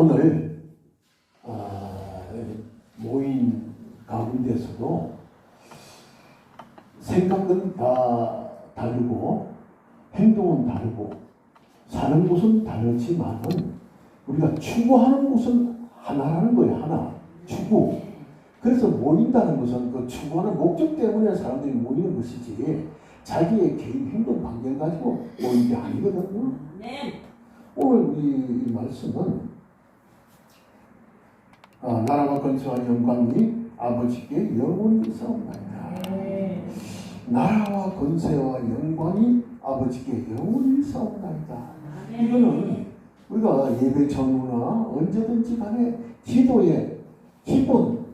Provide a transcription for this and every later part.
오늘 모인 가운데서도 생각은 다 다르고 행동은 다르고 사는 곳은 다르지만은 우리가 추구하는 곳은 하나라는 거예요. 하나. 추구. 그래서 모인다는 것은 그 추구하는 목적 때문에 사람들이 모이는 것이지 자기의 개인 행동 반경 가지고 모인 게 아니거든요. 네. 오늘 이 말씀은 나라와 건설와 영광이 아버지께 영원히 있사옵나이다. 네. 나라와 건세와 영광이 아버지께 영원히 있사옵나이다. 네. 이거는 우리가 예배 전후나 언제든지 간에 기도의 기본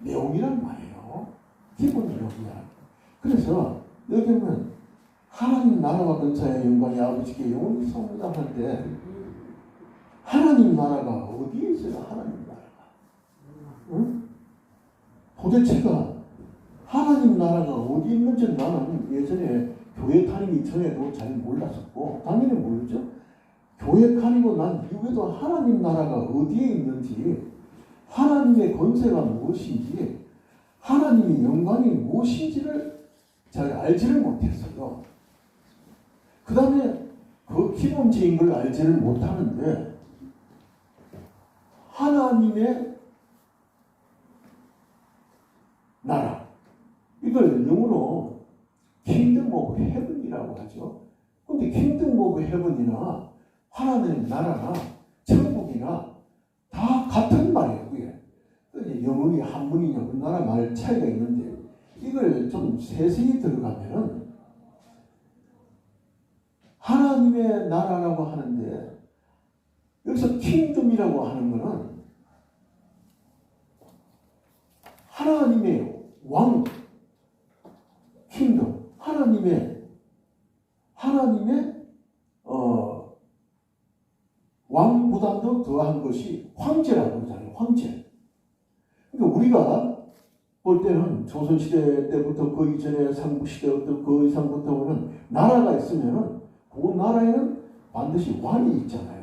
내용이란 말이에요. 기본 내용이야. 그래서 여기 보면 하나님 나라와 건세와 영광이 아버지께 영원히 있사옵나이다 하는데 하나님 나라가 어디에 있어요? 하나님 나라가. 응? 도대체가 하나님 나라가 어디 있는지 나는 예전에 교회 다니기 전에도 잘 몰랐었고 당연히 모르죠. 교회 다니고 난 이후에도 하나님 나라가 어디에 있는지 하나님의 권세가 무엇인지 하나님의 영광이 무엇인지를 잘 알지를 못했어요. 그 다음에 그 기본적인 걸 알지를 못하는데 하나님의 나라 이걸 영어로 킹덤 오브 헤븐이라고 하죠. 근데 킹덤 오브 헤븐이나 하나님의 나라나 천국이나 다 같은 말이에요. 그게 영어이 한문이냐 우리나라 말 차이가 있는데 이걸 좀 세세히 들어가면은 하나님의 나라라고 하는데 여기서 킹덤이라고 하는 것은 하나님의 왕 킹덤 하나님의 왕보다도 더한 것이 황제라고 그러잖아요. 황제. 그러니까 우리가 볼 때는 조선시대 때부터 그 이전에 삼국시대부터 그 이상부터는 나라가 있으면은 그 나라에는 반드시 왕이 있잖아요.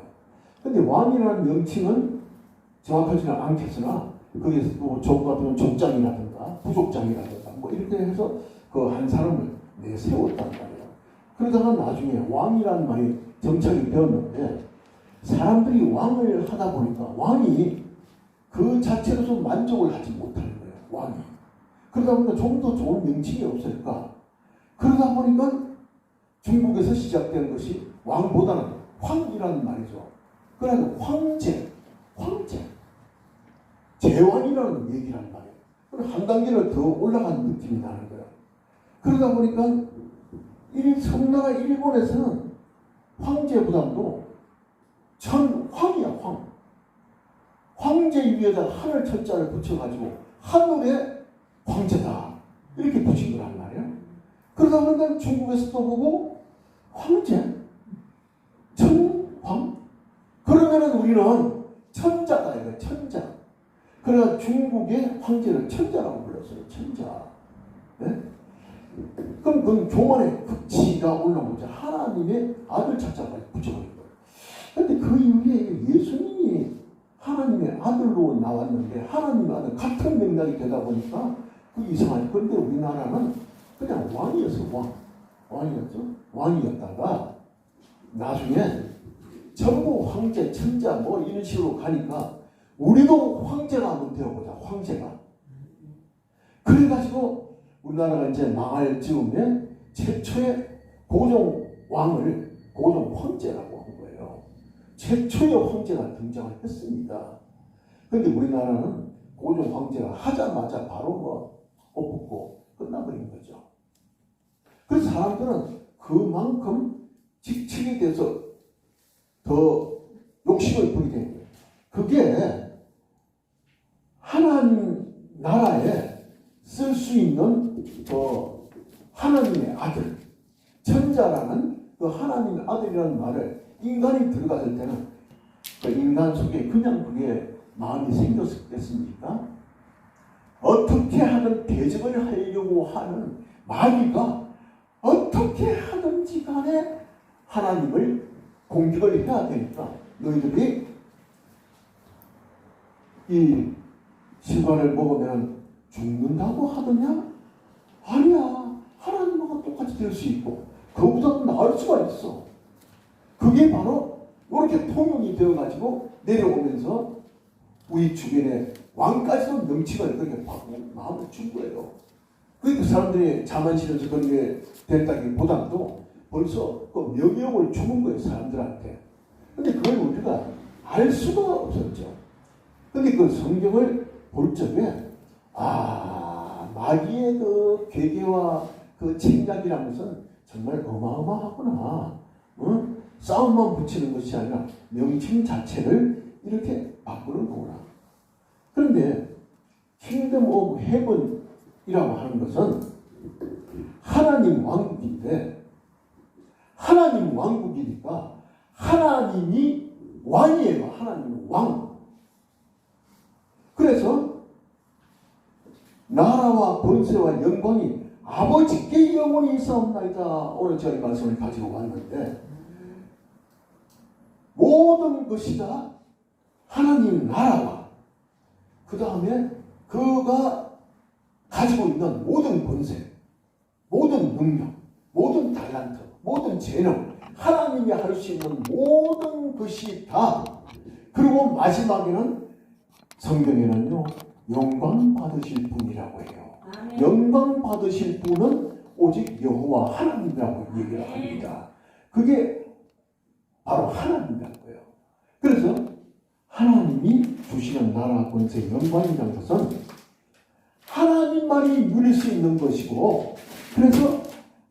근데 왕이라는 명칭은 정확하지는 않겠으나 거기에서 뭐 족 같으면 족장이라든가 부족장이라든가 뭐 이렇게 해서 그 한 사람을 내세웠단 말이에요. 그러다가 나중에 왕이라는 말이 정착이 되었는데 사람들이 왕을 하다 보니까 왕이 그 자체로서 만족을 하지 못하는 거예요. 왕이. 그러다 보니까 좀 더 좋은 명칭이 없을까. 그러다 보니까 중국에서 시작된 것이 왕보다는 황이라는 말이죠. 그래서 황제, 제왕이라는 얘기란 말이에요. 한 단계를 더 올라간 느낌이 나는 거예요. 그러다 보니까 성나라 일본에서는 황제보다도 황이야, 황. 황제 위에다 하늘 철자를 붙여가지고 하늘의 황제다. 이렇게 붙인 거란 말이에요. 그러다 보니까 중국에서도 보고 황제, 천황. 그러면은 우리는 천자다, 이거 천자. 그래서 중국의 황제를 천자라고 불렀어요. 천자. 네? 그럼 그건 교만의 극치가 올라오자 하나님의 아들 찾자까지 붙여버린 거예요. 그런데 그 이후에 예수님이 하나님의 아들로 나왔는데 하나님의 아들 같은 맥락이 되다 보니까 그 이상하죠. 그런데 우리나라는 그냥 왕이었어. 왕이었죠. 왕이었다가 나중에 전부 황제, 천자 뭐 이런 식으로 가니까 우리도 황제가 한번 되어보자. 황제가. 그래가지고 우리나라가 이제 망할 즈음에 최초의 고종 왕을 고종 황제라고 한 거예요. 최초의 황제가 등장을 했습니다. 그런데 우리나라는 고종 황제가 하자마자 바로 뭐 뽑고 끝나버린 거죠. 그래서 사람들은 그만큼 직책에 대해서 더 욕심을 부리게 된 거예요. 그게 하나님 나라에 쓸 수 있는 하나님의 아들, 천자라는 그 하나님의 아들이라는 말을 인간이 들어갔을 때는 그 인간 속에 그냥 그게 마음이 생겼겠습니까? 어떻게 하든 대적을 하려고 하는 마귀가 어떻게 하든지 간에 하나님을 공격을 해야 되니까 너희들이 이 실과를 먹으면 죽는다고 하더냐? 아니야. 하나님과 똑같이 될 수 있고 그보다도 나을 수가 있어. 그게 바로 이렇게 통용이 되어가지고 내려오면서 우리 주변에 왕까지도 명칭을 그렇게 바꾸고 마음을 준 거예요. 그러니까 사람들이 자만실에서 그런 게 됐다기보다도 벌써 그 명령을 주는 거예요, 사람들한테. 근데 그걸 우리가 알 수가 없었죠. 근데 그 성경을 볼 적에 마귀의 그 괴계와 그 책략이라는 것은 정말 어마어마하구나. 응? 싸움만 붙이는 것이 아니라 명칭 자체를 이렇게 바꾸는 거구나. 그런데 킹덤 오브 헤븐이라고 하는 것은 하나님 왕국인데, 하나님 왕국이니까 하나님이 왕이에요. 하나님은 왕. 그래서 나라와 번세와 영광이 아버지께 영원히 있사옵나이다. 오늘 저희 말씀을 가지고 왔는데, 모든 것이 다 하나님 나라와 그 다음에 그가 가지고 있는 모든 권세, 모든 능력, 모든 달란트, 모든 재능, 하나님이 할 수 있는 모든 것이 다, 그리고 마지막에는 성경에는요 영광 받으실 분이라고 해요. 영광 받으실 분은 오직 여호와 하나님이라고 얘기를 합니다. 그게 바로 하나님이라고 해요. 그래서 하나님이 주시는 나라 권세 영광이라는 것은 하나님만이 누릴 수 있는 것이고, 그래서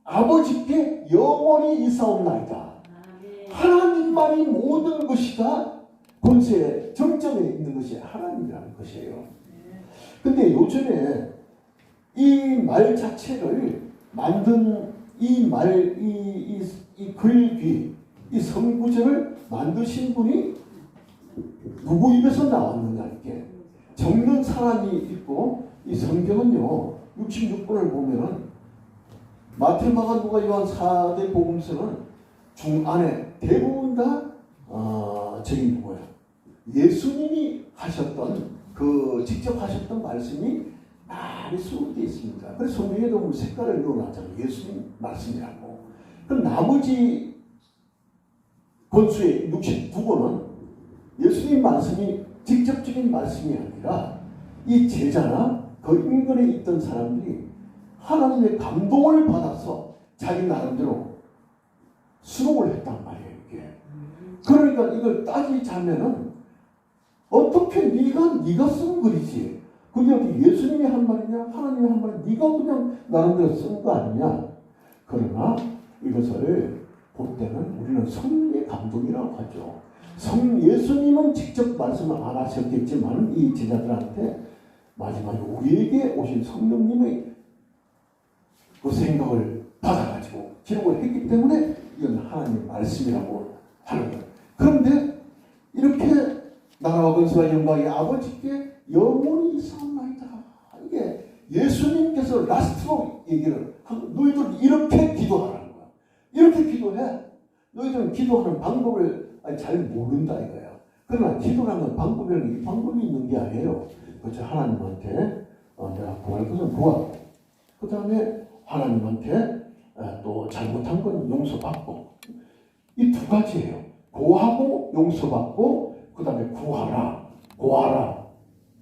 아버지께 영원히 있사옵나이다. 하나님만이 모든 것이 다 권세의 정점에 있는 것이 하나님이라는 것이에요. 근데 요즘에 이 말 자체를 만든 이 글귀, 이 성구절을 만드신 분이 누구 입에서 나왔느냐, 이렇게 적는 사람이 있고, 이 성경은요 66권을 보면은 마태, 마가, 누가, 요한 4대 복음서는 중안에 대부분 다 저기 누구야, 예수님이 하셨던 그 직접 하셨던 말씀이 많이 수록되어 있습니다. 그래서 성경에도 색깔을 넣어놨잖아요. 예수님 말씀이라고. 그럼 나머지 권수의 69권은 예수님 말씀이 직접적인 말씀이 아니라 이 제자나 그 인근에 있던 사람들이 하나님의 감동을 받아서 자기 나름대로 수록을 했단 말이에요. 이게. 그러니까 이걸 따지자면은 어떻게 네가 쓴 글이지? 그게 어떻게 예수님이 한 말이냐? 하나님이 한 말이냐? 네가 그냥 나름대로 쓴 거 아니냐? 그러나 이것을 볼 때는 우리는 성령의 감동이라고 하죠. 예수님은 직접 말씀을 안 하셨겠지만 이 제자들한테 마지막에 우리에게 오신 성령님의 그 생각을 받아가지고 기록을 했기 때문에 이건 하나님의 말씀이라고 하는 거예요. 그런데 이렇게 나라와 권세와 영광이 아버지께 영원히 있사옵나이다. 이게 예수님께서 라스트로 얘기를 하고, 너희들 이렇게 기도하라는 거야. 이렇게 기도해. 너희들은 기도하는 방법을 잘 모른다 이거야. 그러나 기도라는 방법이 있는 게 아니에요. 그렇죠. 하나님한테 내가 구할 것은 구하고, 그 다음에 하나님한테 또 잘못한 건 용서받고, 이 두 가지예요. 구하고 용서받고, 그 다음에 구하라,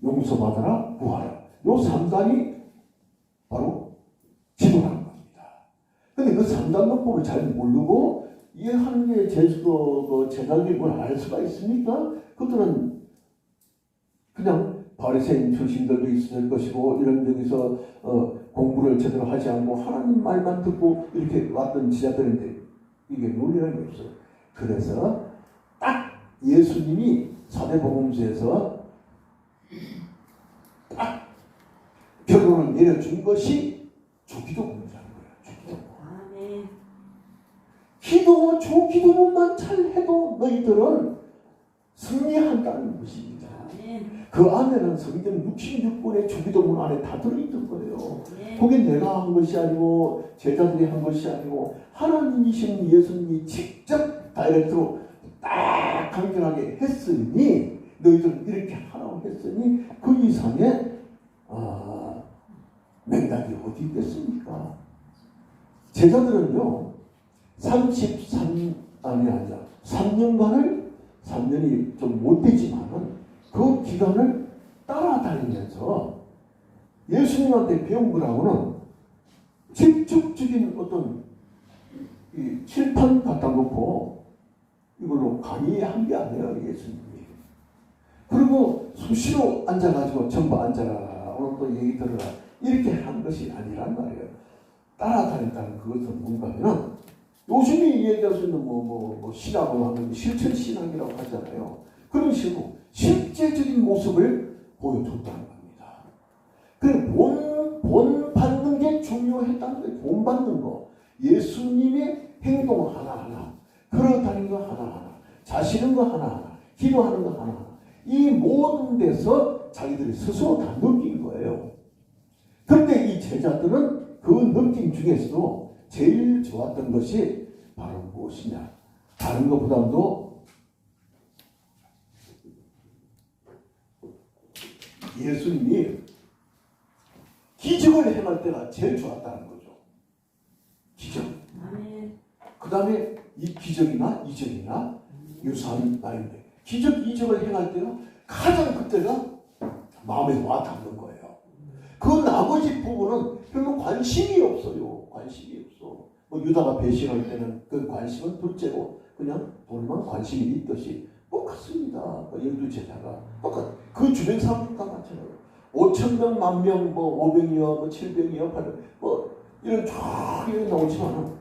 용서받아라, 구하라. 요 3단이 바로 기도라는 겁니다. 근데 그 3단법을 잘 모르고 이해하는 게 제주도 제자들이 뭘 알 수가 있습니까? 그들은 그냥 바리새인 출신들도 있을 것이고, 이런 데서 공부를 제대로 하지 않고 하나님 말만 듣고 이렇게 왔던 지자들인데 이게 논리라는 게 없어요. 그래서 딱 예수님이 사대복음서에서 딱 결론을 내려준 것이 주기도문이라는 거예요. 주기도문. 주기도문만 잘 해도 너희들은 승리한다는 것입니다. 그 안에는 성경 66권의 주기도문 안에 다 들어있던 거예요. 그게 내가 한 것이 아니고 제자들이 한 것이 아니고 하나님이신 예수님이 직접 다이렉트로 딱 강렬하게 했으니 너희들은 이렇게 하라고 했으니 그 이상의 맥락이 어디 있겠습니까? 제자들은요 3년이 좀 못되지만은 그 기간을 따라다니면서 예수님한테 배운 거라고는 직접적인 어떤 이 칠판 갖다 놓고 이걸로 강의한 게 아니에요, 예수님이. 그리고 수시로 앉아가지고 전부 앉아라, 오늘 또 얘기 들어라, 이렇게 한 것이 아니란 말이에요. 따라다닌다는 그것은 뭔가 하면 요즘이 얘기할 수 있는 신학으로 하는 실천신학이라고 하잖아요. 그런 식으로 실제적인 모습을 보여줬다는 겁니다. 그 본 받는 게 중요했다는 거예요. 본 받는 거. 예수님의 행동 하나하나, 걸어다니는 거 하나하나, 자시는 거 하나하나, 기도하는 거 하나하나, 이 모든 데서 자기들이 스스로 다 느낀 거예요. 그런데 이 제자들은 그 느낌 중에서도 제일 좋았던 것이 바로 무엇이냐? 다른 것보다도 예수님이 기적을 행할 때가 제일 좋았다는 거죠. 기적. 그 다음에 이 기적이나 이적이나 유사한 말인데 기적, 이적을 행할 때가 가장 그때가 마음에 와 닿는 거예요. 그 나머지 부분은 별로 관심이 없어요. 관심이 없어. 유다가 배신할 때는 그 관심은 둘째로 그냥 돈만 관심이 있듯이 똑같습니다. 12제자가 똑같. 그 주변 사람들과 마찬가지예요. 5,000명, 10,000명, 500여, 700여, 800, 이런 쫙 이렇게 나오지만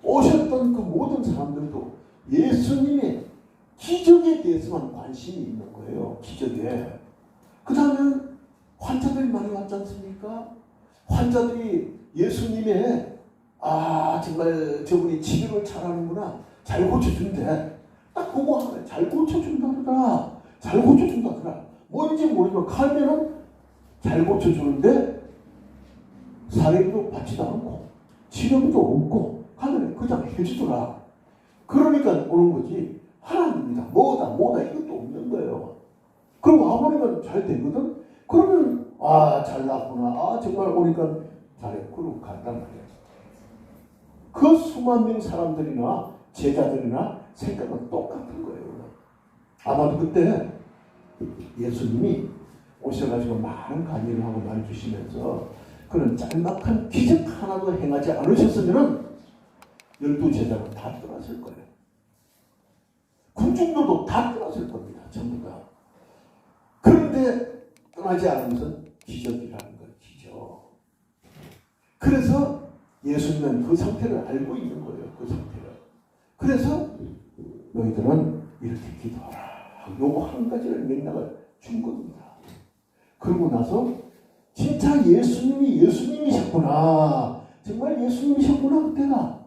오셨던 그 모든 사람들도 예수님의 기적에 대해서만 관심이 있는 거예요. 기적에. 그 다음에 환자들이 많이 왔지 않습니까? 환자들이 예수님의 정말 저분이 치료를 잘하는구나, 잘 고쳐준대. 딱 보고 하면 잘 고쳐준다더라. 잘 고쳐준다더라. 뭔지 모르지만 칼면은 잘 고쳐주는데 사례비도 받지도 않고 치료비도 없고 하면 그냥 해주더라. 그러니까 오는 거지. 하나님입니다. 뭐다 이것도 없는 거예요. 그럼 와보니까 잘 되거든. 그러면 잘났구나. 정말 오니까 잘해. 그러고 간단 말이야. 그 수만 명 사람들이나 제자들이나 생각은 똑같은 거예요. 아마도 그때 예수님이 오셔가지고 많은 강의를 하고 말해주시면서 그런 짤막한 기적 하나도 행하지 않으셨으면 12제자는 다 떠났을 거예요. 군중들도 다 떠났을 겁니다. 전부 다. 그런데 떠나지 않은 것은 기적이라는 걸 기적. 그래서 예수님은 그 상태를 알고 있는 거예요. 그 상태를. 그래서 너희들은 이렇게 기도하라. 요거 한 가지를 맥락을 준 겁니다. 그러고 나서 진짜 예수님이셨구나. 정말 예수님이셨구나. 그때가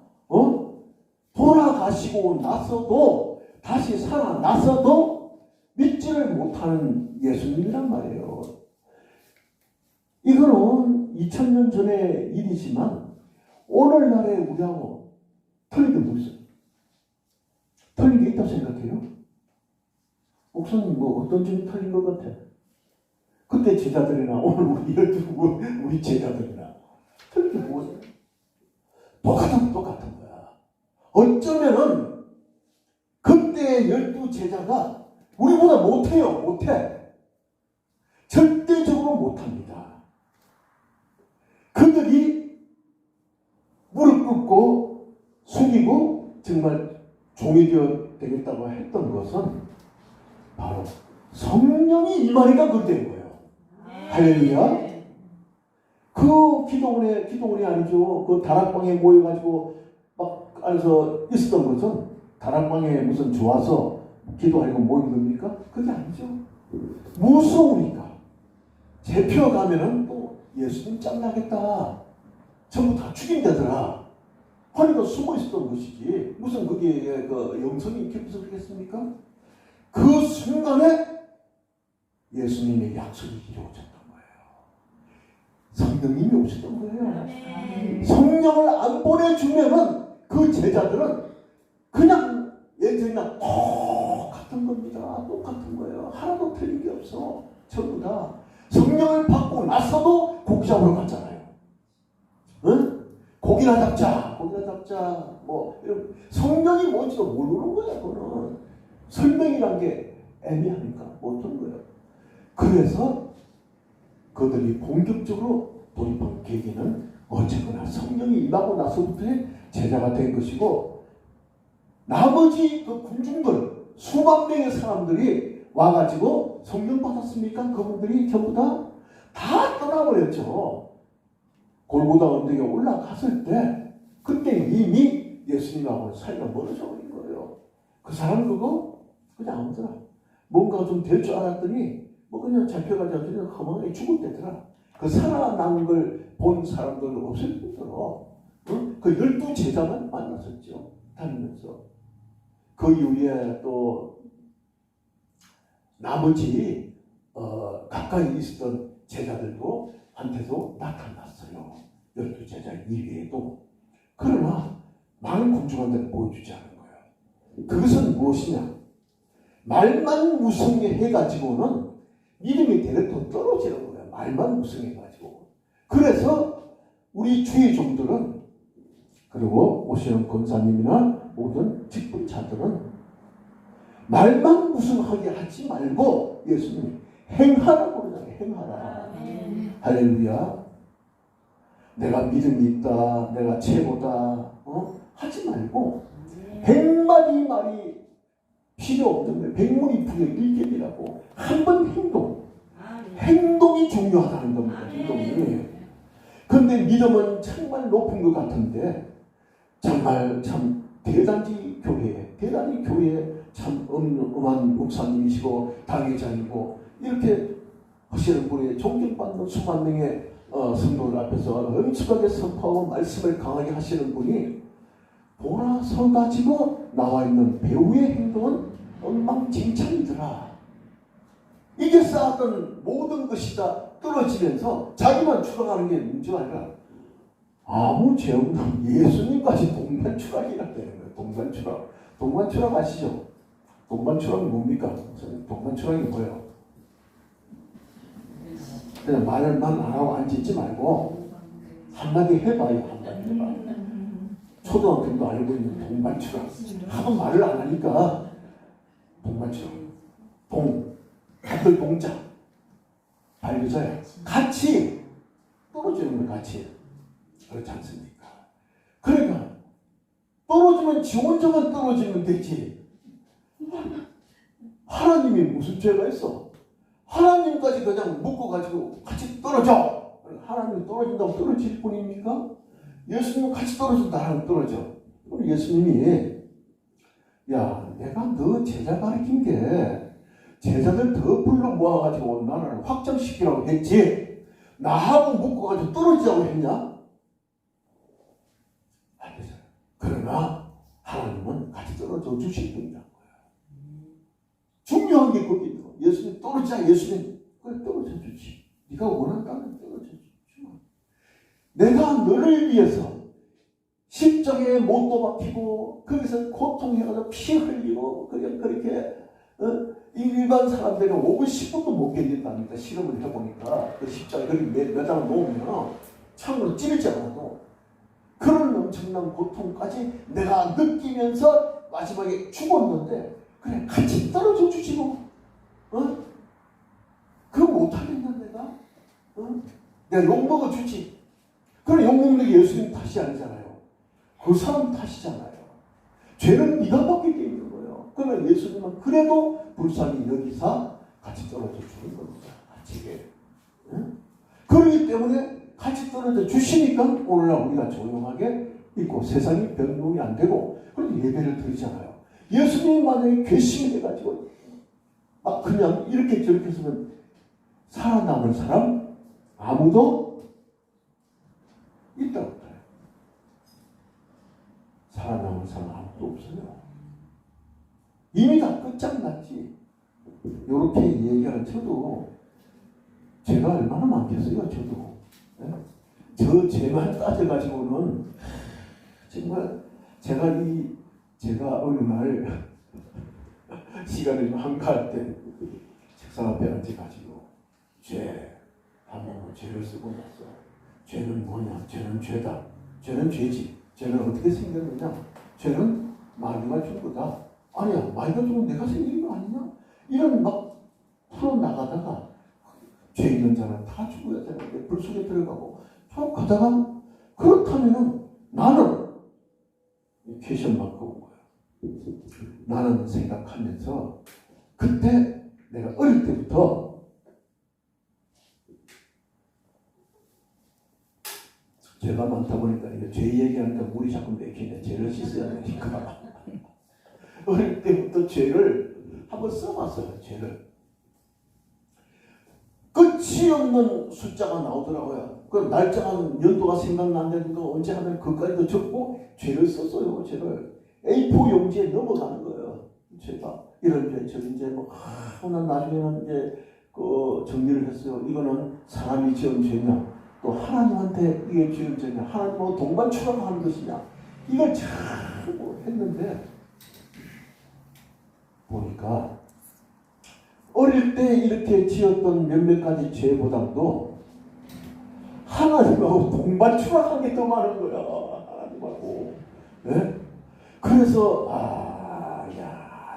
돌아가시고 나서도 다시 살아나서도 믿지를 못하는 예수님이란 말이에요. 이거는 2000년 전의 일이지만 오늘날의 우리하고 틀린 게 뭐 있어요? 틀린 게 있다고 생각해요? 목사님 어떤 점이 틀린 것 같아? 그때 제자들이나 오늘 우리 제자들이나 틀린 게 뭐예요? 똑같은 거야. 어쩌면은 그때 12제자가 우리보다 못해. 절대적으로 못합니다. 그들이 무릎 꿇고 숙이고 정말 종이 되겠다고 했던 것은 바로 성령이 임하니까 그렇게 된 거예요. 할렐루야. 그 기도원이 아니죠. 그 다락방에 모여가지고 막 안에서 있었던 것은 다락방에 무슨 좋아서 기도하려고 모인 겁니까? 그게 아니죠. 무서우니까. 잡혀가면은 또 예수님 짱나겠다. 전부 다 죽인다더라. 하니까 숨어 있었던 것이지. 무슨 그게 그 영성이 깊어서 그랬습니까? 그 순간에 예수님의 약속이 이루어졌던 거예요. 성령님이 오셨던 거예요. 성령을 안 보내주면은 그 제자들은 그냥 예전이나 똑같은 겁니다. 똑같은 거예요. 하나도 틀린 게 없어. 전부 다 성령을 받고 나서도 고기 잡으러 갔잖아요. 응? 고기나 잡자, 뭐 이런 성령이 뭔지도 모르는 거야. 그거는 설명이란 게 애매하니까 못하는 거예요. 그래서 그들이 본격적으로 돌입한 계기는 어쨌거나 성령이 임하고 나서부터의 제자가 된 것이고, 나머지 그 군중들 수만 명의 사람들이 와가지고 성령 받았습니까? 그분들이 전부 다 떠나버렸죠. 골고다 언덕에 올라갔을 때 그때 이미 예수님하고는 사이가 멀어져 버린 거예요. 그 사람 그거 그냥 아무더라. 뭔가 좀 될 줄 알았더니 뭐 그냥 잡혀가지고 그냥 허망하게 죽었대더라. 그 살아남은 걸 본 사람들은 없을 뿐더러 그 12제자만 만났었죠. 다니면서. 그 이후에 또 나머지 가까이 있었던 제자들도 한테도 나타났어요. 12제자 이외에도. 그러나 많은 군중한테는 보여주지 않은 거예요. 그것은 무엇이냐? 말만 무성해가지고는 믿음이 대략 떨어지는 거예요. 말만 무성해가지고. 그래서 우리 주의 종들은, 그리고 오시는 권사님이나 모든 직분자들은 말만 무성하게 하지 말고 예수님이 행하라고 그러잖아요. 행하라. 할렐루야. 내가 믿음이 있다, 내가 최고다, 하지 말고 백마디 말이 필요 없는 거예요. 백문이불여 일견이라고. 한 번 행동이 중요하다는 겁니다. 행동이. 그런데 믿음은 정말 높은 것 같은데 정말 참 대단히 교회에 참 엄한 목사님이시고 당회장이고 이렇게 하시는 분이 존경받는 수만 명의 성도들 앞에서 엄숙하게 선포하고 말씀을 강하게 하시는 분이 보라서 가지고 나와 있는 배우의 행동은 엉망진창이더라. 이게 쌓았던 모든 것이 다 떨어지면서 자기만 추락하는 게 문제가 아니라 아무 죄 없는 예수님까지 동반추락이라고 되는 거예요. 동반추락 아시죠? 동반추락이 뭡니까? 동반추락이 뭐예요? 그냥 말만 안 하고 앉아있지 말고 한마디 해봐요. 한마디 해봐. 초등학생도 알고 있는 동반추락. 하도 말을 안 하니까 동반추락. 같은 동자. 반려자야. 같이 떨어지는 거 같이. 그렇지 않습니까? 그러니까 떨어지면 지 혼자만 떨어지면 되지. 하나님이 무슨 죄가 있어? 하나님까지 그냥 묶어가지고 같이 떨어져. 하나님이 떨어진다고 떨어질 뿐입니까? 예수님은 같이 떨어진다 하면 떨어져. 그럼 예수님이 야, 내가 너 제자 가르친 게 제자들 더 불러 모아가지고 나라를 확장시키라고 했지 나하고 묶어가지고 떨어지자고 했냐? 안 되잖아. 그러나 하나님은 같이 떨어져 주실 분이라는 거야. 중요한 게 거기 있어. 예수님 떨어지자. 예수님 그래 떨어져 주지. 네가 원한다면 떨어져 주지. 내가 너를 위해서 십자가에 못도 박히고 거기서 고통해가지고 피 흘리고 그냥 그렇게 일반 사람들은 5분 10분도 못 견딘답니다. 실험을 해보니까 그 십자가에 그렇게 매달아 놓으면 창으로 찌르지 않아도 그런 엄청난 고통까지 내가 느끼면서 마지막에 죽었는데 그래 같이 떨어져 주지 뭐. 그거 못하겠나 내가? 내가 욕먹어 주지. 그럼 욕먹는 게 예수님 탓이 아니잖아요. 그 사람 탓이잖아요. 죄는 네가 받게 돼 있는 거예요. 그러면 예수님은 그래도 불쌍히 여기서 같이 떨어져 주는 겁니다. 같이. 그렇기 때문에 같이 떨어져 주시니까 오늘날 우리가 조용하게 있고 세상이 변동이 안 되고 그래도 예배를 드리잖아요. 예수님이 만약에 괘씸해가지고 막 그냥 이렇게 저렇게 했으면 살아남을 사람 아무도 있다고 해요. 살아남을 사람 아무도 없어요. 이미 다 끝장났지. 이렇게 얘기하는 저도 죄가 얼마나 많겠어요. 저도. 저 죄만 따져가지고는 정말 제가 어느 날 시간을 좀 한가할 때 책상 앞에 앉아가지고 죄 하면 죄를 쓰고 났어. 죄는 뭐냐? 죄는 죄다. 죄는 죄지. 죄는 어떻게 생겼느냐? 죄는 마귀가 준 거다. 아니야, 마귀가 주면 내가 생긴 거 아니냐? 이런 막 풀어나가다가 죄 있는 자는 다 죽어야 되는데 불 속에 들어가고 쭉 가다가 그렇다면은 나는 퀘션 마크 온 거야. 나는 생각하면서 그때 내가 어릴 때부터 죄가 많다 보니까 이게 죄 얘기하니까 물이 자꾸 맥히네. 죄를 씻어야 되니까. 어릴 때부터 죄를 한번 써봤어요. 죄를. 끝이 없는 숫자가 나오더라고요. 그 날짜가 연도가 생각난다는 거 언제 하면 그까지도 적고 죄를 썼어요. 죄를. A4 용지에 넘어가는 거예요. 죄가. 이런 죄, 저런 죄, 난 나중에는 이제 그 정리를 했어요. 이거는 사람이 지은 죄냐, 또 하나님한테 이게 지은 죄냐, 하나님하고 동반 추락하는 것이냐, 이걸 참 했는데 보니까 어릴 때 이렇게 지었던 몇몇 가지 죄보다도 하나님하고 동반 추락한 게 더 많은 거야. 하나님하고. 네? 그래서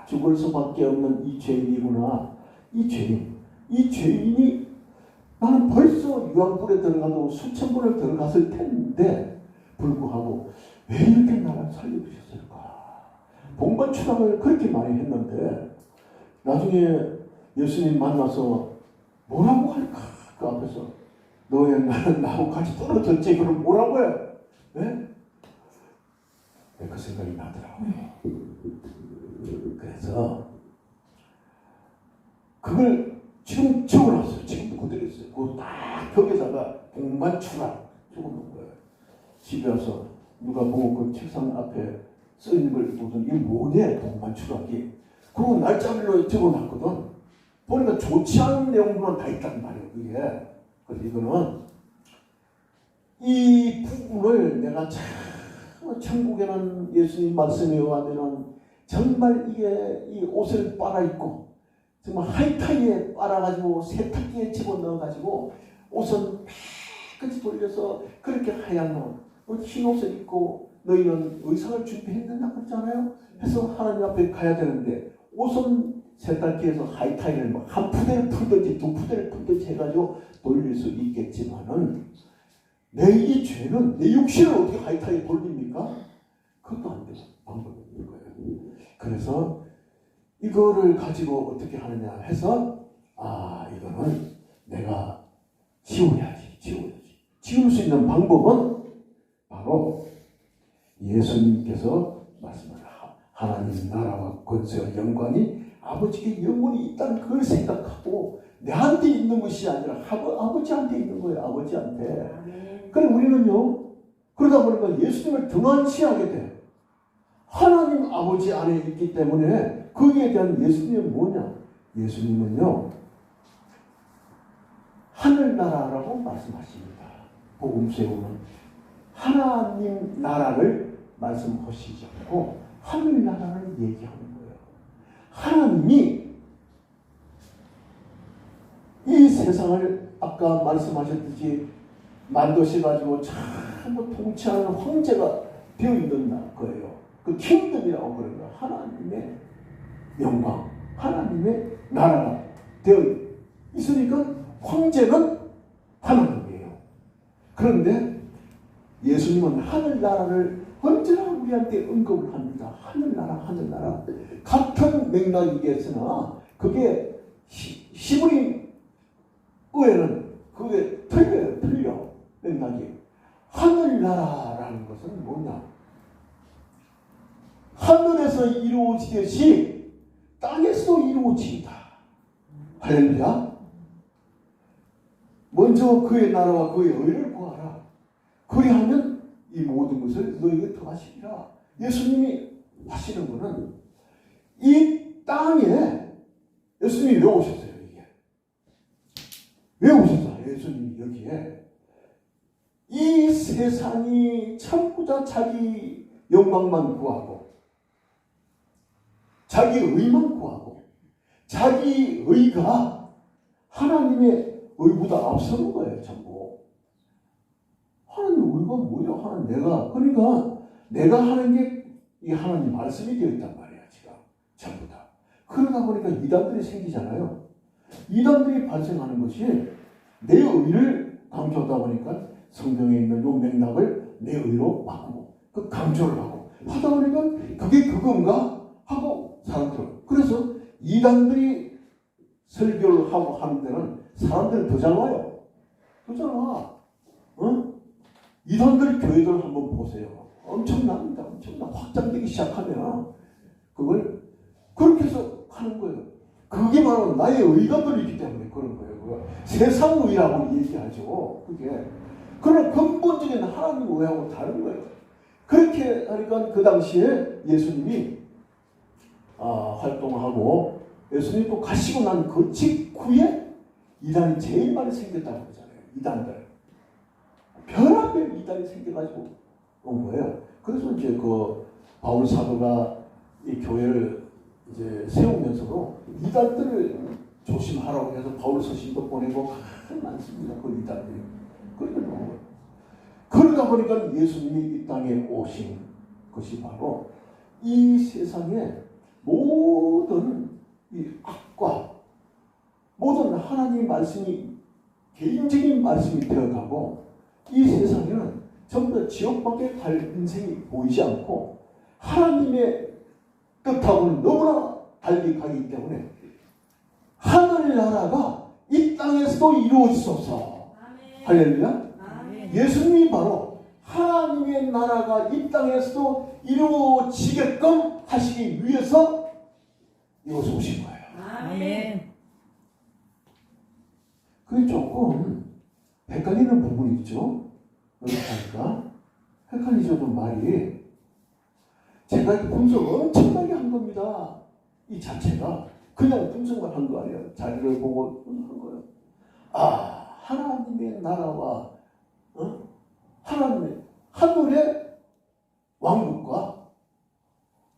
죽을 수밖에 없는 이 죄인이구나. 이 죄인이 나는 벌써 유황불에 들어가도 수천 번을 들어갔을 텐데 불구하고 왜 이렇게 나를 살려주셨을까? 동반 추락을 그렇게 많이 했는데 나중에 예수님 만나서 뭐라고 할까? 그 앞에서 너의 나는 나하고 같이 떨어졌지. 그럼 뭐라고 해? 네? 그 생각이 나더라고요. 그래서 그걸 지금 적어놨어요. 지금도 그대로 있어요. 그거 딱 벽에다가 동반 추락 적어놓은 거예요. 집에 와서 누가 보고 그 책상 앞에 써있는 걸 보더니 이게 뭐냐? 동반 추락이. 그리고 날짜별로 적어놨거든. 보니까 좋지 않은 내용들만 다 있단 말이에요. 그게. 그래서 이거는 이 부분을 내가 참 천국에는 예수님 말씀에 의하면은 정말 이게 이 옷을 빨아입고 정말 하이타이에 빨아가지고 세탁기에 집어넣어가지고 옷은 깨끗이 돌려서 그렇게 하얀 옷, 흰 옷을 입고 너희는 의상을 준비했느냐 그랬잖아요. 그래서 하나님 앞에 가야 되는데 옷은 세탁기에서 하이타이를 뭐 한 푸대를 풀든지 두 푸대를 풀든지 해가지고 돌릴 수 있겠지만은 내 이 죄는 내 육신을 어떻게 하이타이에 돌립니까? 그것도 안 되는 방법이 있는 거예요. 그래서 이거를 가지고 어떻게 하느냐 해서 이거는 내가 지워야지. 지울 수 있는 방법은 바로 예수님께서 말씀을 하나님 나라와 권세와 영광이 아버지께 영원히 있다는 그걸 생각하고 내한테 있는 것이 아니라 아버지한테 있는 거예요. 아버지한테. 그래 우리는요. 그러다 보니까 예수님을 등한시하게 돼. 하나님 아버지 안에 있기 때문에 거기에 대한 예수님은 뭐냐? 예수님은요. 하늘나라라고 말씀하십니다. 복음서에 보면 하나님 나라를 말씀하시지 않고 하늘나라를 얘기하는 거예요. 하나님이 이 세상을 아까 말씀하셨듯이 만드셔가지고 전부 통치하는 황제가 되어 있는 거예요. 그 킹덤이라고 그러는 거예요. 하나님의 영광, 하나님의 나라가 되어 있으니까 황제는 하나님이에요. 그런데 예수님은 하늘나라를 언제나 우리한테 언급을 합니다. 하늘나라. 같은 맥락이겠으나 그게 히브리 어에는 그게 틀려. 맥락이. 하늘나라라는 것은 뭐냐? 하늘에서 이루어지듯이 땅에서 이루어진다. 할렐루야. 먼저 그의 나라와 그의 의를 구하라. 그리하면 이 모든 것을 너에게 더하시리라. 예수님이 하시는 것은 이 땅에 예수님이 왜 오셨어요? 이게 왜 오셨어요? 예수님이 여기에 이 세상이 전부 다 자기 영광만 구하고 자기 의만 구하고 자기 의가 하나님의 의보다 앞서는 거예요, 전부. 하나님 의가 뭐예요? 하나님 내가. 그러니까 내가 하는 게 이 하나님 말씀이 되어 있단 말이야, 지금. 전부 다. 그러다 보니까 이단들이 생기잖아요. 이단들이 발생하는 것이 내 의를 강조하다 보니까 성경에 있는 요 맥락을 내 의로 바꾸고 그 강조를 하고 하다 보니까 그게 그건가 하고 사람들은 그래서 이단들이 설교를 하고 하는 데는 사람들은 더 잘 와요. 더 잘 와. 이단들 교회들 한번 보세요. 엄청납니다. 엄청나. 확장되기 시작하면 그걸 그렇게 해서 하는 거예요. 그게 바로 나의 의가 들리기 때문에 그런 거예요. 그거. 세상 의라고 얘기하죠. 그게. 그러나 근본적인 하나님 의하고 다른 거예요. 그렇게 하니까 그 당시에 예수님이 활동하고 예수님이 또 가시고 난 그 직후에 이단이 제일 많이 생겼다고 그러잖아요. 이단들. 별하별 이단이 생겨가지고 온 거예요. 그래서 이제 그 바울 사도가 이 교회를 이제 세우면서도 이단들을 조심하라고 해서 바울 서신도 보내고 많습니다. 그 이단들이. 그러다 보니까 예수님이 이 땅에 오신 것이 바로 이 세상에 모든 이 악과 모든 하나님의 말씀이 개인적인 말씀이 되어가고 이 세상에는 전부 다 지옥밖에 갈 인생이 보이지 않고 하나님의 뜻하고는 너무나 달리 가기 때문에 하늘나라가 이 땅에서도 이루어지소서. 할렐루야. 예수님이 바로 하나님의 나라가 이 땅에서도 이루어지게끔 하시기 위해서 이곳에 오신 거예요. 아멘. 그게 조금 헷갈리는 부분이 있죠. 그렇게 하니까 헷갈리죠. 좀 말이. 제가 분석을 엄청나게 한 겁니다. 이 자체가 그냥 분석만 한 거 아니에요. 자리를 보고 한 거예요. 하나님의 나라와 하나님의 하늘의 왕국과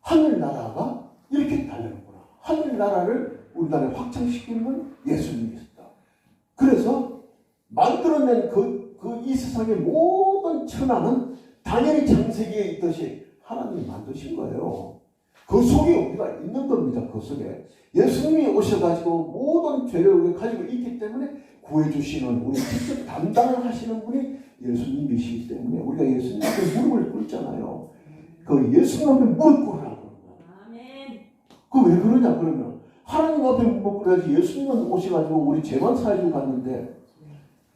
하늘나라가 이렇게 다르는구나. 하늘나라를 우리나라에 확장시키는 건 예수님이었다. 그래서 만들어낸 이 세상의 모든 천하는 당연히 창세기에 있듯이 하나님이 만드신 거예요. 그 속에 우리가 있는 겁니다. 그 속에. 예수님이 오셔가지고 모든 죄를 우리가 가지고 있기 때문에 구해주시는 우리 직접 담당을 하시는 분이 예수님이시기 때문에 우리가 예수님 앞에 무릎을 꿇잖아요. 그 예수님 앞에 무릎 꿇으라고. 그 왜 그러냐 그러면 하나님 앞에 무릎 꿇어야지. 예수님은 오셔가지고 우리 죄만 사해주고 갔는데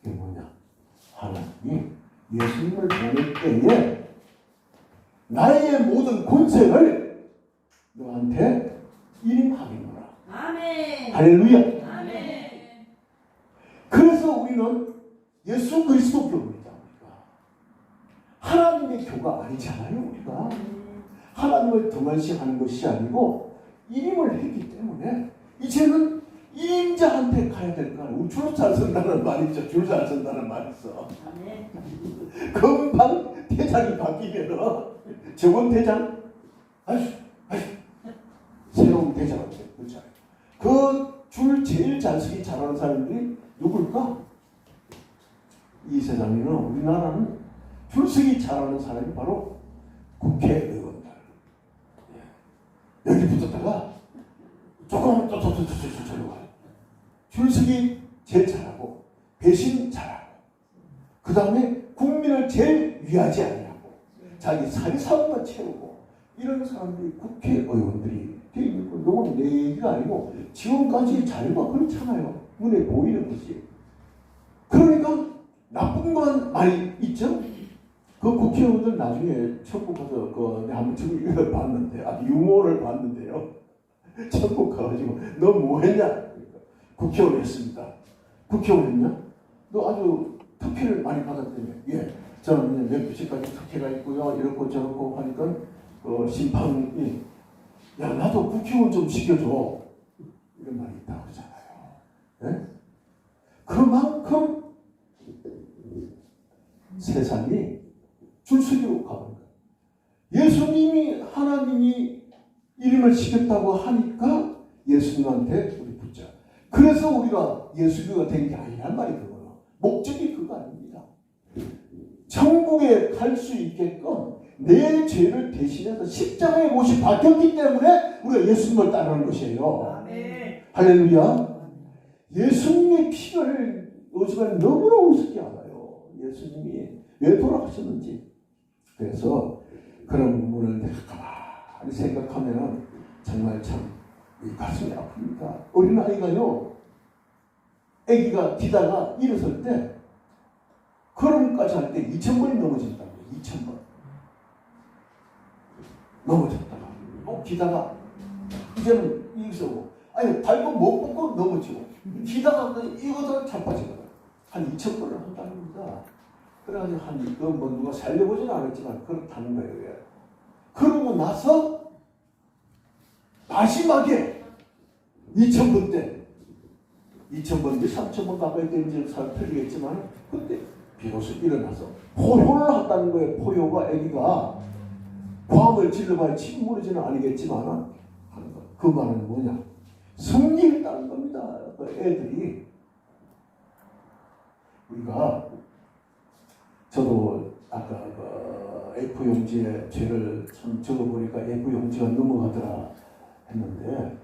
이게 뭐냐. 하나님이 예수님을 보낼 때에 나의 모든 권세를 너한테 임하겠노라. 아멘. 할렐루야. 아멘. 그래서 우리는 예수 그리스도 교입니다. 하나님의 교가 아니잖아요. 우리가 하나님을 등한시하는 것이 아니고 이임을 했기 때문에 이제는 이임자한테 가야 될 거 아니에요. 줄 잘 선다는 말이 있죠. 줄 잘 선다는 말이 있어. 금방 대장이 바뀌면 저번 대장 새로운 대장한테 그렇잖아요. 그 줄 제일 잘 서기 잘하는 사람들이 누굴까? 이 세상에는 우리나라는 줄 서기 잘하는 사람이 바로 국회의원들. 여기 붙었다가 조금 저로 가요. 줄 서기 제일 잘하고 배신 잘하고 그 다음에 국민을 제일 위하지 않냐고 자기 사리사업만 채우고 이런 사람들이 국회의원들이 되어 있는 거. 이건 내 얘기가 아니고 지금까지 자료가 그렇잖아요. 눈에 보이는 것이. 그러니까 나쁜 건 많이 있죠. 그 국회의원들 나중에 천국 가서 내가 한번 지금 이걸 봤는데 유머를 봤는데요. 천국 가가지고 너 뭐했냐? 국회의원 했습니다. 국회의원 했냐? 너 아주 특혜를 많이 받았다며. 예, 저는 몇 부시까지 특혜가 있고요. 이렇고 저렇고 하니까 심판이 야 나도 국회의원 좀 시켜줘. 이런 말이 있다고 그러잖아요. 예? 그만큼 세상이 줄서기로 가는 거예요. 예수님이 하나님이 이름을 시켰다고 하니까 예수님한테 우리 붙자. 그래서 우리가 예수교가 된 게 아니란 말이 그거예요. 목적이 그거 아닙니다. 천국에 갈 수 있게끔 내 죄를 대신해서 십자가의 못이 박혔기 때문에 우리가 예수님을 따르는 것이에요. 아멘. 할렐루야. 예수님의 피를 요즘에 너무나 우습게 알아요. 예수님이 왜 돌아가셨는지. 그래서 그런 부분을 내가 가만히 생각하면 정말 참 이 가슴이 아픕니다. 어린아이가요, 아기가 뛰다가 일어설 때 걸음까지 할 때 2,000번이 넘어진다고. 2,000번 넘어졌다가 뛰다가 이제는 이기서 아니 발도 못 뻗고 넘어지고 뛰다가 이거도 자빠지거든. 한 2,000번을 한다는 겁니다. 그래가지고 뭐 누가 살려보지는 않았지만 그렇다는 거예요. 그러고 나서 마지막에 2,000번 때 2,000번인지 3,000번 가까이 되는지 잘 틀리겠지만 그때 비로소 일어나서 포효를 한다는 거예요. 포효가 아기가 광을 질러봐야 치고 무너지는 아니겠지만 하는 거. 그 말은 뭐냐? 승리했다는 겁니다. 그 애들이 우리가 저도 아까 그 F용지에 죄를 참 적어보니까 F용지가 넘어가더라 했는데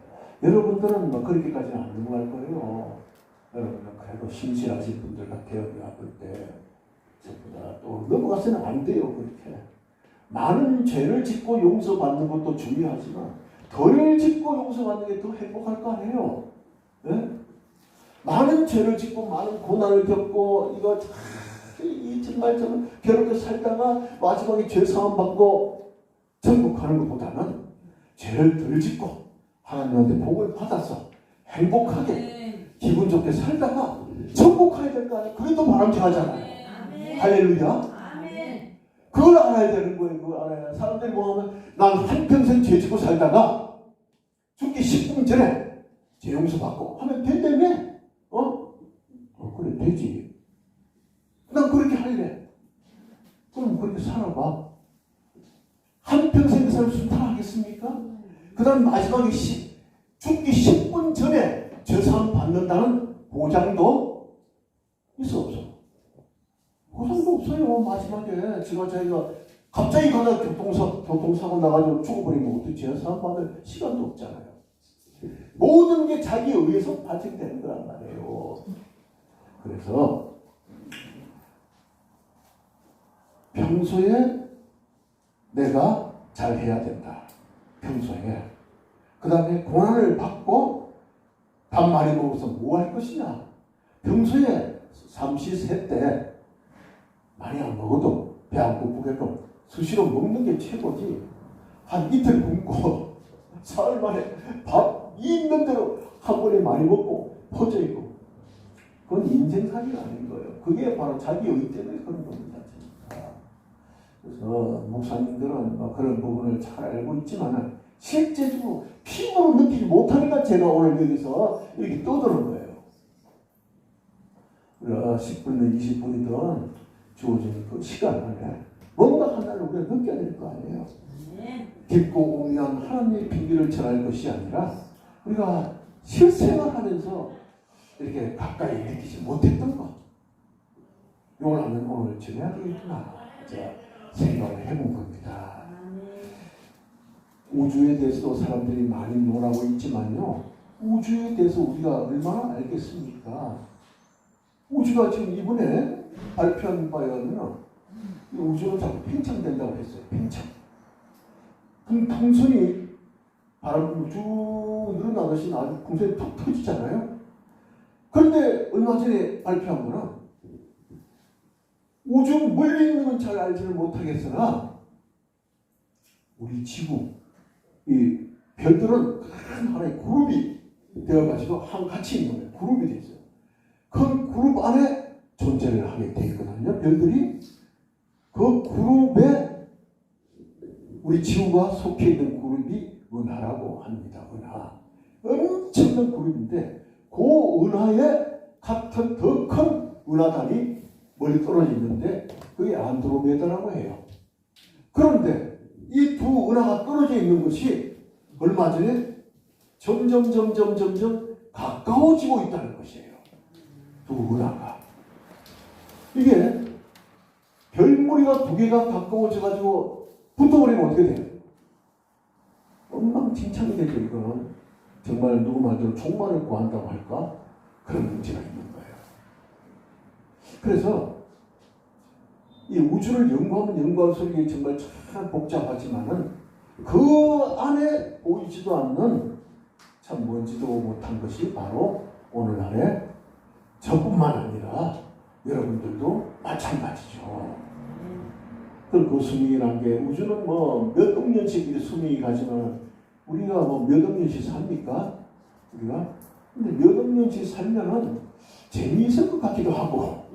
여러분들은 뭐 그렇게까지는 안 넘어갈 거예요. 여러분은 그래도 신실하신 분들 같아요. 아플 때 전부 다 또 넘어가서는 안 돼요. 그렇게 많은 죄를 짓고 용서받는 것도 중요하지만 덜 짓고 용서받는 게 더 행복할 거 아니에요. 네? 많은 죄를 짓고 많은 고난을 겪고 이거 이 정말 저는 괴롭게 살다가 마지막에 죄 사함 받고 천국하는 것보다는 죄를 덜 짓고 하나님한테 복을 받아서 행복하게 기분 좋게 살다가 천국 가야 될 거 아니에요. 그게 더 바람직하잖아요. 할렐루야. 그걸 알아야 되는 거예요. 그걸 알아야. 사람들이 뭐하면 난 한평생 죄 짓고 살다가 죽기 10분 전에 죄 용서 받고 하면 된다며. 그래 되지. 난 그렇게 할래. 그럼 그렇게 살아봐. 한평생 살 수 다 하겠습니까? 그 다음 마지막에 죽기 10분 전에 죄사함 받는다는 보장도 있어 없어? 보장도 없어요. 마지막에 저희가 갑자기 가다 교통사고 나가지고 죽어버리면 어떻게 죄사함 받을 시간도 없잖아요. 모든 게 자기에 의해서 발생되는 거란 말이에요. 그래서 평소에 내가 잘해야 된다. 평소에. 그 다음에 고난을 받고 밥 많이 먹어서 뭐 할 것이냐. 평소에 삼시세 때 많이 안 먹어도 배 안 고프게끔 수시로 먹는 게 최고지. 한 이틀 굶고 사흘 만에 밥 있는 대로 한 번에 많이 먹고 퍼져 있고 그건 인생살이가 아닌 거예요. 그게 바로 자기 의 때문에 그런 겁니다. 그래서 목사님들은 그런 부분을 잘 알고 있지만 실제적으로 피부로 느끼지 못하니까 제가 오늘 여기서 이렇게 떠드는 거예요. 우리가 10분이든 20분이든 주어진 그 시간 안에 뭔가 하나를 우리가 느껴야 될 거 아니에요. 깊고 오묘한 하나님의 비밀을 전할 것이 아니라 우리가 실생활하면서 이렇게 가까이 느끼지 못했던 것 이걸 하면 오늘 전해야 되겠구나 제가 생각을 해본 겁니다. 우주에 대해서도 사람들이 많이 논하고 있지만요, 우주에 대해서 우리가 얼마나 알겠습니까? 우주가 지금 이번에 발표한 바에 의하면 우주는 자꾸 팽창된다고 했어요. 팽창. 그럼 풍선이 바람 쭉 늘어나듯이 아주 풍선이 툭 터지잖아요. 그런데 얼마 전에 발표한 거는 우주 멀리 있는 건 잘 알지는 못하겠으나 우리 지구 이 별들은 큰 하나의 그룹이 되어가지고 같이 있는 거예요. 그룹이 되어 있어요. 그 그룹 안에 존재를 하게 되어 있거든요. 별들이 그 그룹에 우리 지구가 속해 있는 그룹이 은하라고 합니다. 은하. 엄청난 그룹인데 그 은하에 같은 더 큰 은하단이 멀리 떨어져 있는데 그게 안드로메다라고 해요. 그런데 이 두 은하가 떨어져 있는 것이 얼마 전에 점점 가까워지고 있다는 것이에요. 두 은하가. 이게 별무리가 두 개가 가까워져가지고 붙어버리면 어떻게 돼요? 엉망진창이 되죠. 이거는 정말 누구 말대로 총만을 구한다고 할까? 그런 문제가 있는 거예요. 그래서 이 우주를 연구하면 연구할수록 이게 정말 참 복잡하지만은 그 안에 보이지도 않는 참 뭔지도 못한 것이 바로 오늘날의 저뿐만 아니라 여러분들도 마찬가지죠. 그 수명이라는 게 우주는 뭐 몇 억 년씩 수명이 가지만 우리가 뭐 몇 억 년씩 삽니까? 우리가? 근데 몇 억 년씩 살면은 재미있을 것 같기도 하고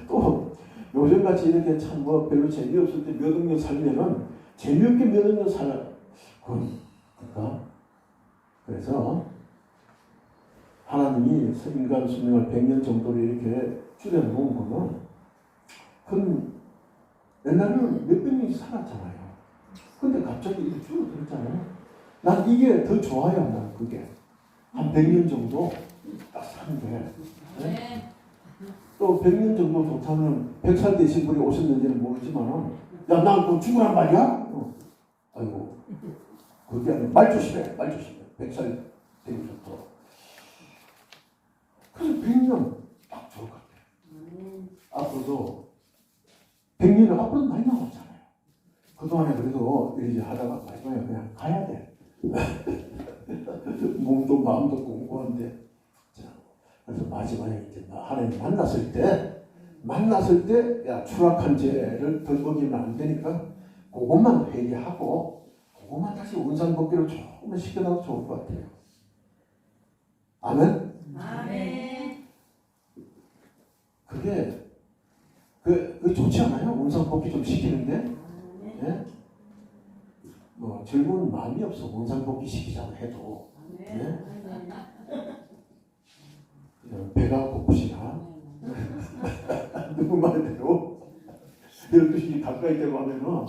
또 요즘같이 이렇게 참 뭐 별로 재미없을 때 몇 억 년 살면은 재미없게 몇 억 년 살아. 그러니까 그래서 하나님이 인간 수명을 100년 정도로 이렇게 줄여놓은 거는 그건 옛날에는 몇백 년씩 살았잖아요. 근데 갑자기 이렇게 줄어들었잖아요. 난 이게 더 좋아요. 난 그게 한 100년 정도 딱 사는 게. 네? 또 100년 정도 좋다면 100살 되신 분이 오셨는지는 모르지만 야, 난 또 죽으란 말이야? 아이고 그게 아니라 말 조심해. 100살 되면 좋다. 그래서 100년 딱 좋을 것 같아요. 앞으로도 100년은 앞으로 많이 남았잖아요. 그동안에 그래도 이렇게 하다가 마지막에 그냥 가야 돼. 몸도 마음도 공고한데. 자, 그래서 마지막에 이제 하나님 만났을 때, 야, 추락한 죄를 덜 먹이면 안 되니까 그것만 회개하고, 그것만 다시 원상복귀로 조금만 시켜놔도 좋을 것 같아요. 아멘? 아멘. 그게 좋지 않아요? 원상복귀 좀 시키는데? 예? 뭐 젊은 마음이 없어 원상복귀 시키자고 해도 예? 배가 고프시나? 누구 말대로 12시 가까이 되고 하면은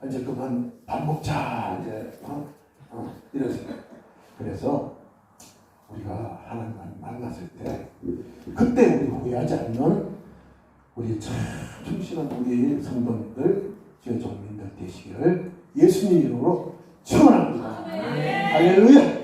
이제 그만 밥 먹자 이제 이러세요. 그래서 우리가 하나님 만났을 때 그때 우리 후회하지 않는 우리 참 충실한 우리 성도님들, 주의 종민들 되시기를 예수님 이름으로 축원합니다. 할렐루야.